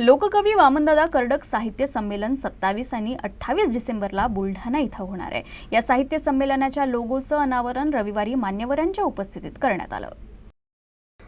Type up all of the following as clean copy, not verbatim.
लोककवी वामनदादा कर्डक साहित्य संमेलन 27 आणि 28 डिसेंबरला बुलढाणा इथं होणार आहे। या साहित्य संमेलनाच्या लोगोचं अनावरण रविवारी मान्यवरांच्या उपस्थितीत करण्यात आलं।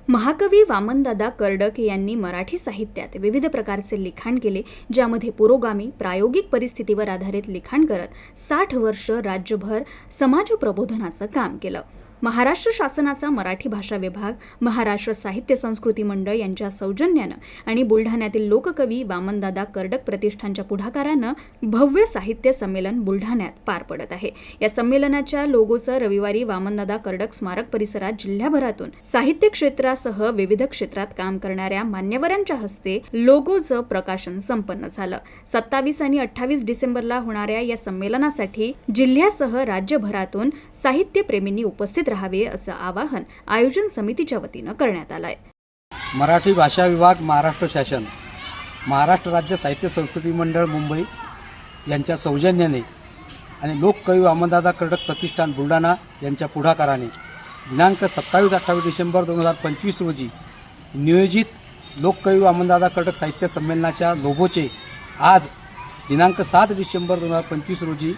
महाकवी वामनदादा कर्डक यांनी मराठी साहित्यात विविध प्रकारचे लिखाण केले, ज्यामध्ये पुरोगामी प्रायोगिक परिस्थितीवर आधारित लिखाण करत 60 वर्ष राज्यभर समाज प्रबोधनाचं काम केलं। महाराष्ट्र शासनाचा मराठी भाषा विभाग, महाराष्ट्र साहित्य संस्कृती मंडळ यांच्या सौजन्यानं आणि बुलढाण्यातील लोककवी वामनदादा कर्डक प्रतिष्ठानच्या पुढाकारानं भव्य साहित्य संमेलन बुलढाण्यात पार पडत आहे। या संमेलनाच्या लोगोचं रविवारी वामनदादा कर्डक स्मारक परिसरात जिल्ह्याभरातून साहित्य क्षेत्रासह विविध क्षेत्रात काम करणाऱ्या मान्यवरांच्या हस्ते लोगोचं प्रकाशन संपन्न झालं। 27 आणि 28 डिसेंबरला होणाऱ्या या संमेलनासाठी जिल्ह्यासह राज्यभरातून साहित्यप्रेमींनी उपस्थित राहावे असं आवाहन आयोजन समितीच्या वतीनं करण्यात आलंय। मराठी भाषा विभाग, महाराष्ट्र शासन, महाराष्ट्र राज्य साहित्य संस्कृती मंडळ मुंबई यांच्या सौजन्याने आणि लोककवी वामनदादा कर्डक प्रतिष्ठान बुलढाणा यांच्या पुढाकाराने दिनांक 27-28 डिसेंबर 2025 रोजी नियोजित लोककवी वामनदादा कर्डक साहित्य संमेलनाच्या लोगोचे आज दिनांक 7 डिसेंबर 2025 रोजी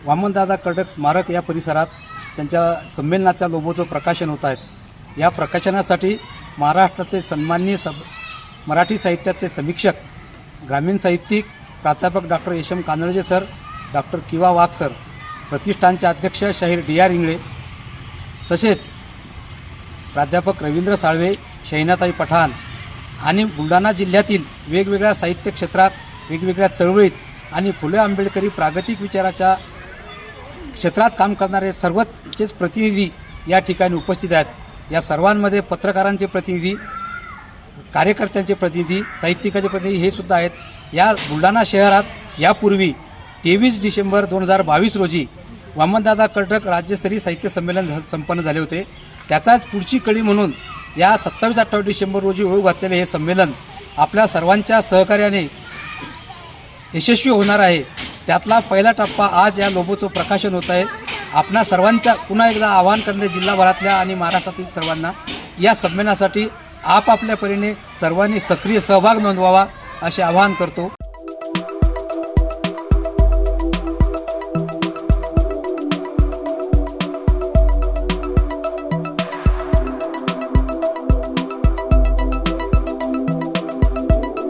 वामनदादा कर्डक स्मारक या परिसरात त्यांच्या संमेलनाच्या लोगोचं प्रकाशन होत आहे। या प्रकाशनासाठी महाराष्ट्रातले सन्माननीय मराठी साहित्यातले समीक्षक, ग्रामीण साहित्यिक प्राध्यापक डॉक्टर यशम कानडजे सर, डॉक्टर किवा वाघ सर, प्रतिष्ठानचे अध्यक्ष शाहीर DR इंगळे, तसेच प्राध्यापक रवींद्र साळवे, शैनाताई पठाण आणि बुलढाणा जिल्ह्यातील वेगवेगळ्या साहित्य क्षेत्रात, वेगवेगळ्या चळवळीत आणि फुले आंबेडकरी प्रागतिक विचाराच्या क्षेत्रात काम करणारे सर्वच प्रतिनिधी या ठिकाणी उपस्थित आहेत। या सर्वांमध्ये पत्रकारांचे प्रतिनिधी, कार्यकर्त्यांचे प्रतिनिधी, साहित्यिकाचे प्रतिनिधी हे सुद्धा आहेत। या बुलढाणा शहरात यापूर्वी 23 डिसेंबर 2022 रोजी वामनदादा कर्डक राज्यस्तरीय साहित्य संमेलन संपन्न झाले होते। त्याचाच पुढची कडी म्हणून या 27-28 डिसेंबर रोजी होऊ घातलेले हे संमेलन आपल्या सर्वांच्या सहकार्याने यशस्वी होणार आहे। त्यातला पहिला टप्पा आज या लोगोचं प्रकाशन होत आहे। आपणा सर्वांच्या पुन्हा एकदा आवाहन करणे जिल्हाभरातल्या आणि महाराष्ट्रातील सर्वांना या संमेलनासाठी आपापल्या परीने सर्वांनी सक्रिय सहभाग नोंदवावा असे आवाहन करतो।